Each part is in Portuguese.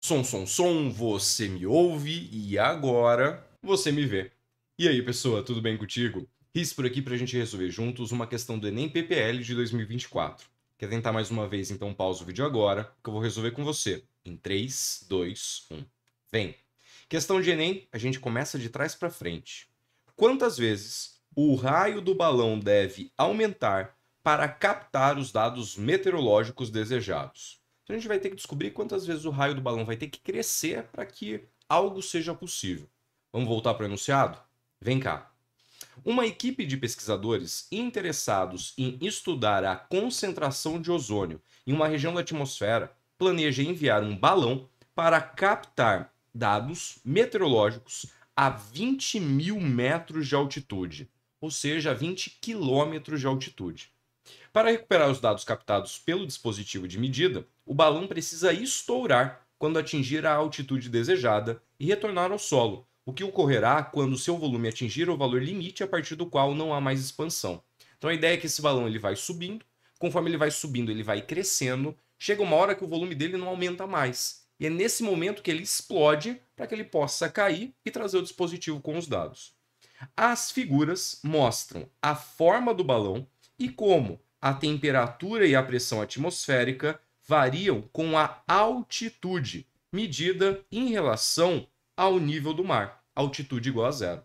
Som, você me ouve e agora você me vê. E aí, pessoa, tudo bem contigo? Riz por aqui pra gente resolver juntos uma questão do Enem PPL de 2024. Quer tentar mais uma vez? Então pausa o vídeo agora, que eu vou resolver com você. Em 3, 2, 1. Vem! Questão de Enem, a gente começa de trás para frente. Quantas vezes o raio do balão deve aumentar para captar os dados meteorológicos desejados? Então a gente vai ter que descobrir quantas vezes o raio do balão vai ter que crescer para que algo seja possível. Vamos voltar para o enunciado? Vem cá. Uma equipe de pesquisadores interessados em estudar a concentração de ozônio em uma região da atmosfera planeja enviar um balão para captar dados meteorológicos a 20 mil metros de altitude, ou seja, a 20 quilômetros de altitude. Para recuperar os dados captados pelo dispositivo de medida, o balão precisa estourar quando atingir a altitude desejada e retornar ao solo, o que ocorrerá quando seu volume atingir o valor limite a partir do qual não há mais expansão. Então a ideia é que esse balão ele vai subindo, conforme ele vai subindo, ele vai crescendo, chega uma hora que o volume dele não aumenta mais. E é nesse momento que ele explode para que ele possa cair e trazer o dispositivo com os dados. As figuras mostram a forma do balão e como a temperatura e a pressão atmosférica variam com a altitude, medida em relação ao nível do mar, altitude igual a zero.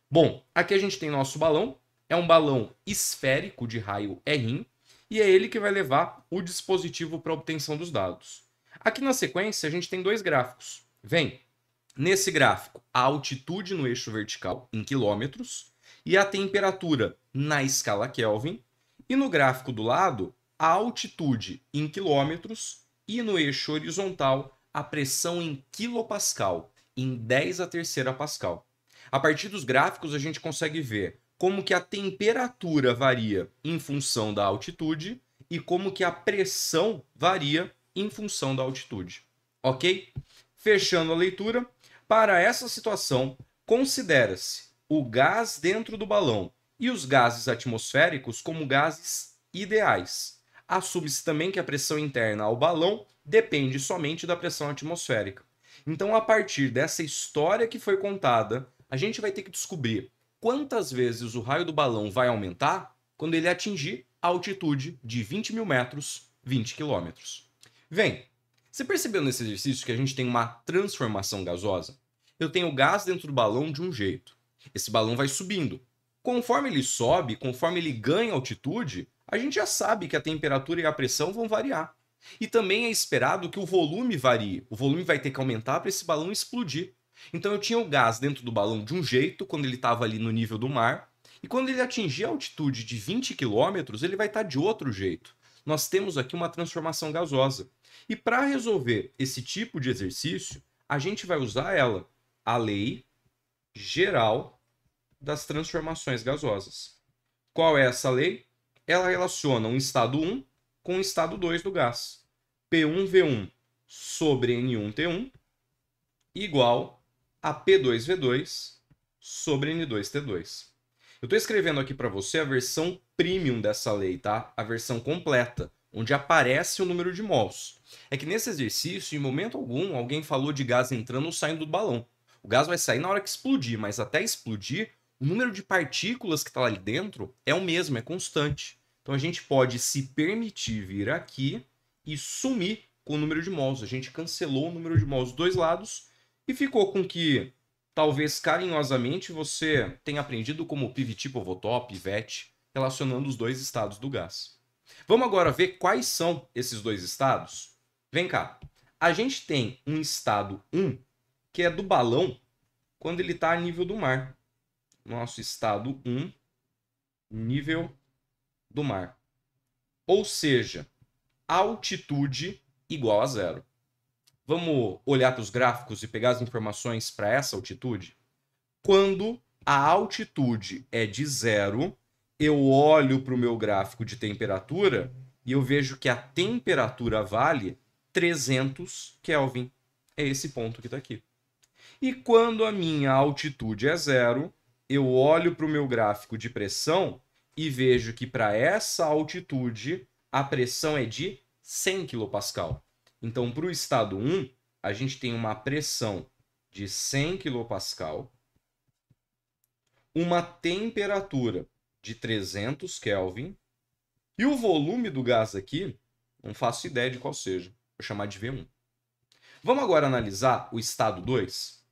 Bom, aqui a gente tem nosso balão, é um balão esférico de raio R, e é ele que vai levar o dispositivo para a obtenção dos dados. Aqui na sequência a gente tem dois gráficos. Vem, nesse gráfico, a altitude no eixo vertical em quilômetros e a temperatura na escala Kelvin, e no gráfico do lado, a altitude em quilômetros e no eixo horizontal, a pressão em quilopascal, em 10 a terceira pascal. A partir dos gráficos, a gente consegue ver como que a temperatura varia em função da altitude e como que a pressão varia em função da altitude. Ok? Fechando a leitura, para essa situação, considera-se o gás dentro do balão e os gases atmosféricos como gases ideais. Assume-se também que a pressão interna ao balão depende somente da pressão atmosférica. Então, a partir dessa história que foi contada, a gente vai ter que descobrir quantas vezes o raio do balão vai aumentar quando ele atingir a altitude de 20 mil metros, 20 quilômetros. Vem, você percebeu nesse exercício que a gente tem uma transformação gasosa? Eu tenho gás dentro do balão de um jeito. Esse balão vai subindo. Conforme ele sobe, conforme ele ganha altitude, a gente já sabe que a temperatura e a pressão vão variar. E também é esperado que o volume varie. O volume vai ter que aumentar para esse balão explodir. Então eu tinha o gás dentro do balão de um jeito, quando ele estava ali no nível do mar, e quando ele atingir a altitude de 20 quilômetros, ele vai estar de outro jeito. Nós temos aqui uma transformação gasosa. E para resolver esse tipo de exercício, a gente vai usar ela, a lei geral das transformações gasosas. Qual é essa lei? Ela relaciona um estado 1 com o estado 2 do gás. P1V1 sobre N1T1 igual a P2V2 sobre N2T2. Eu estou escrevendo aqui para você a versão premium dessa lei, tá? A versão completa, onde aparece o número de mols. É que nesse exercício, em momento algum, alguém falou de gás entrando ou saindo do balão. O gás vai sair na hora que explodir, mas até explodir, o número de partículas que está ali dentro é o mesmo, é constante. Então a gente pode se permitir vir aqui e sumir com o número de mols. A gente cancelou o número de mols dos dois lados e ficou com que, talvez carinhosamente, você tenha aprendido como PVT, Povotop, PVET, relacionando os dois estados do gás. Vamos agora ver quais são esses dois estados? Vem cá. A gente tem um estado 1, que é do balão, quando ele está a nível do mar. Nosso estado 1, nível do mar. Ou seja, altitude igual a zero. Vamos olhar para os gráficos e pegar as informações para essa altitude? Quando a altitude é de zero, eu olho para o meu gráfico de temperatura e eu vejo que a temperatura vale 300 Kelvin. É esse ponto que está aqui. E quando a minha altitude é zero, eu olho para o meu gráfico de pressão e vejo que para essa altitude a pressão é de 100 kPa. Então, para o estado 1, a gente tem uma pressão de 100 kPa, uma temperatura de 300 Kelvin e o volume do gás aqui, não faço ideia de qual seja, vou chamar de V1. Vamos agora analisar o estado 2?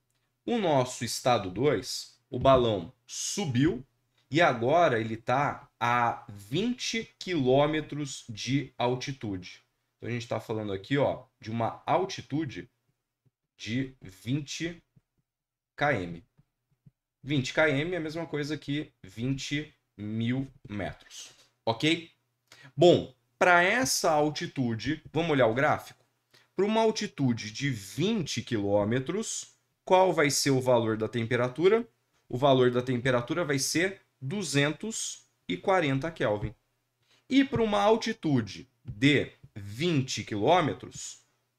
O nosso estado 2, o balão subiu e agora ele está a 20 km de altitude. Então a gente está falando aqui, ó, de uma altitude de 20 km. 20 km é a mesma coisa que 20.000 metros, ok? Bom, para essa altitude, vamos olhar o gráfico? Para uma altitude de 20 km, qual vai ser o valor da temperatura? O valor da temperatura vai ser 240 Kelvin. E para uma altitude de 20 km,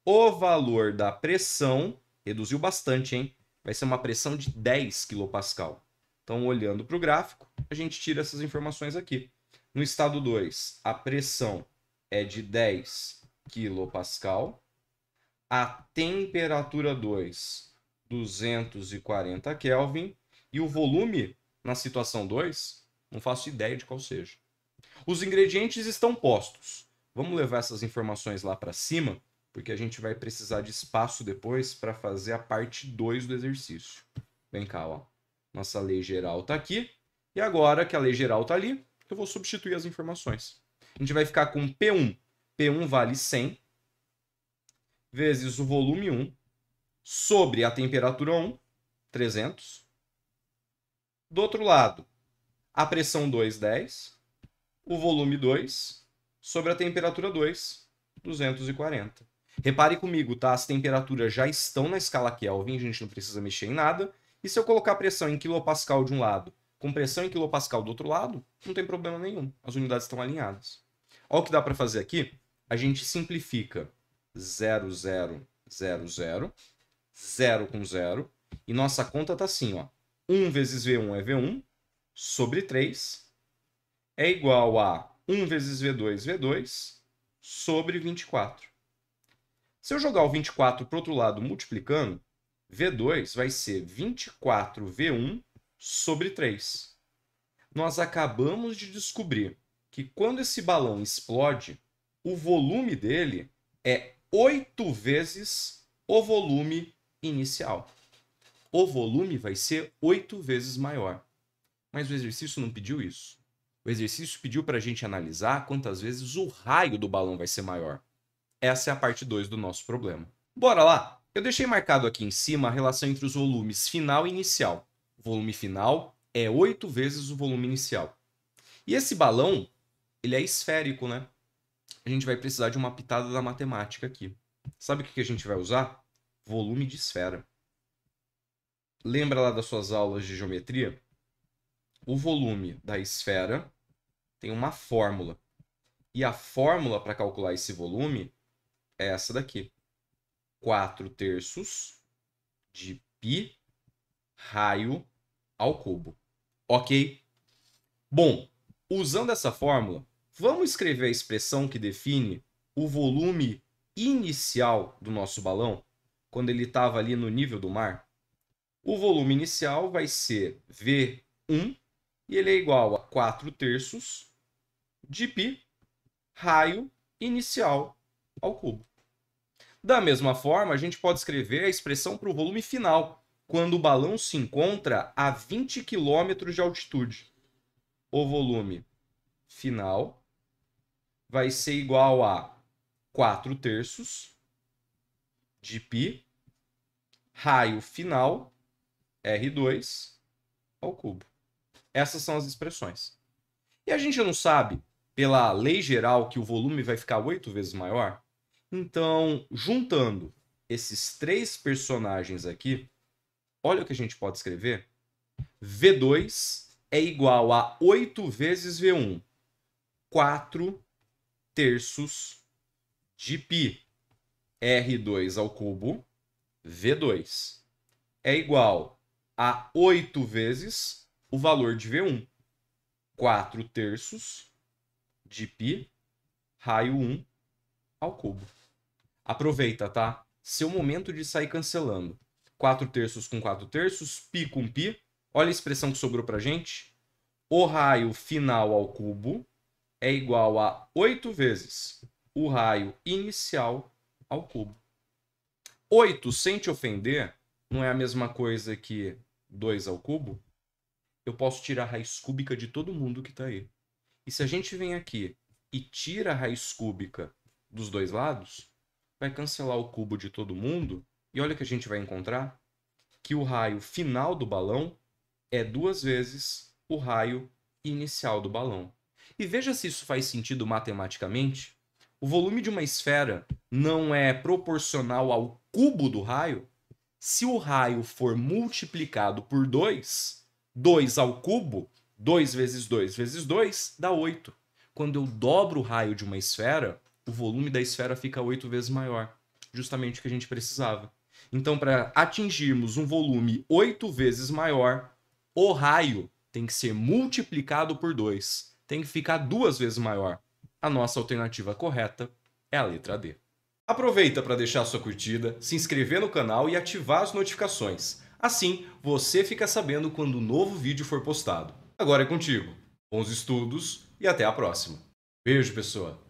o valor da pressão reduziu bastante, hein? Vai ser uma pressão de 10 kPa. Então, olhando para o gráfico, a gente tira essas informações aqui. No estado 2, a pressão é de 10 kPa. A temperatura 2, 240 Kelvin. E o volume, na situação 2, não faço ideia de qual seja. Os ingredientes estão postos. Vamos levar essas informações lá para cima, porque a gente vai precisar de espaço depois para fazer a parte 2 do exercício. Vem cá, ó. Nossa lei geral está aqui. E agora que a lei geral está ali, eu vou substituir as informações. A gente vai ficar com P1. P1 vale 100 vezes o volume 1 sobre a temperatura 1, 300. Do outro lado, a pressão 2, 10. O volume 2 sobre a temperatura 2, 240. Repare comigo, tá? As temperaturas já estão na escala Kelvin, a gente não precisa mexer em nada. E se eu colocar pressão em quilopascal de um lado, com pressão em quilopascal do outro lado, não tem problema nenhum. As unidades estão alinhadas. Olha o que dá para fazer aqui. A gente simplifica 0, 0, 0, 0, 0 com 0. E nossa conta está assim, ó. 1 vezes V1 é V1, sobre 3, é igual a 1 vezes V2, V2, sobre 24. Se eu jogar o 24 para o outro lado multiplicando, V2 vai ser 24V1 sobre 3. Nós acabamos de descobrir que quando esse balão explode, o volume dele é 8 vezes o volume inicial. O volume vai ser 8 vezes maior. Mas o exercício não pediu isso. O exercício pediu para a gente analisar quantas vezes o raio do balão vai ser maior. Essa é a parte 2 do nosso problema. Bora lá! Eu deixei marcado aqui em cima a relação entre os volumes final e inicial. O volume final é 8 vezes o volume inicial. E esse balão, ele é esférico, né? A gente vai precisar de uma pitada da matemática aqui. Sabe o que a gente vai usar? Volume de esfera. Lembra lá das suas aulas de geometria? O volume da esfera tem uma fórmula. E a fórmula para calcular esse volume é essa daqui. 4/3 de π raio ao cubo. Ok? Bom, usando essa fórmula, vamos escrever a expressão que define o volume inicial do nosso balão, quando ele estava ali no nível do mar. O volume inicial vai ser V1, e ele é igual a 4/3 de π raio inicial ao cubo. Da mesma forma, a gente pode escrever a expressão para o volume final, quando o balão se encontra a 20 km de altitude. O volume final vai ser igual a 4/3 de π raio final, R2, ao cubo. Essas são as expressões. E a gente não sabe, pela lei geral, que o volume vai ficar 8 vezes maior? Então, juntando esses três personagens aqui, olha o que a gente pode escrever. V2 é igual a 8 vezes V1. 4/3 de π R2 ao cubo, V2, é igual a 8 vezes o valor de V1. 4/3 de π raio 1 ao cubo. Aproveita, tá? seu momento de sair cancelando. 4/3 com 4/3, π com π. Olha a expressão que sobrou pra gente. O raio final ao cubo é igual a 8 vezes o raio inicial ao cubo. 8, sem te ofender, não é a mesma coisa que 2 ao cubo? Eu posso tirar a raiz cúbica de todo mundo que está aí. E se a gente vem aqui e tira a raiz cúbica dos dois lados, vai cancelar o cubo de todo mundo, e olha o que a gente vai encontrar, que o raio final do balão é 2 vezes o raio inicial do balão. E veja se isso faz sentido matematicamente. O volume de uma esfera não é proporcional ao cubo do raio? Se o raio for multiplicado por 2, 2 ao cubo, 2 vezes 2 vezes 2 dá 8. Quando eu dobro o raio de uma esfera, o volume da esfera fica 8 vezes maior. Justamente o que a gente precisava. Então, para atingirmos um volume 8 vezes maior, o raio tem que ser multiplicado por 2. Tem que ficar 2 vezes maior. A nossa alternativa correta é a letra D. Aproveita para deixar sua curtida, se inscrever no canal e ativar as notificações. Assim, você fica sabendo quando um novo vídeo for postado. Agora é contigo. Bons estudos e até a próxima. Beijo, pessoa!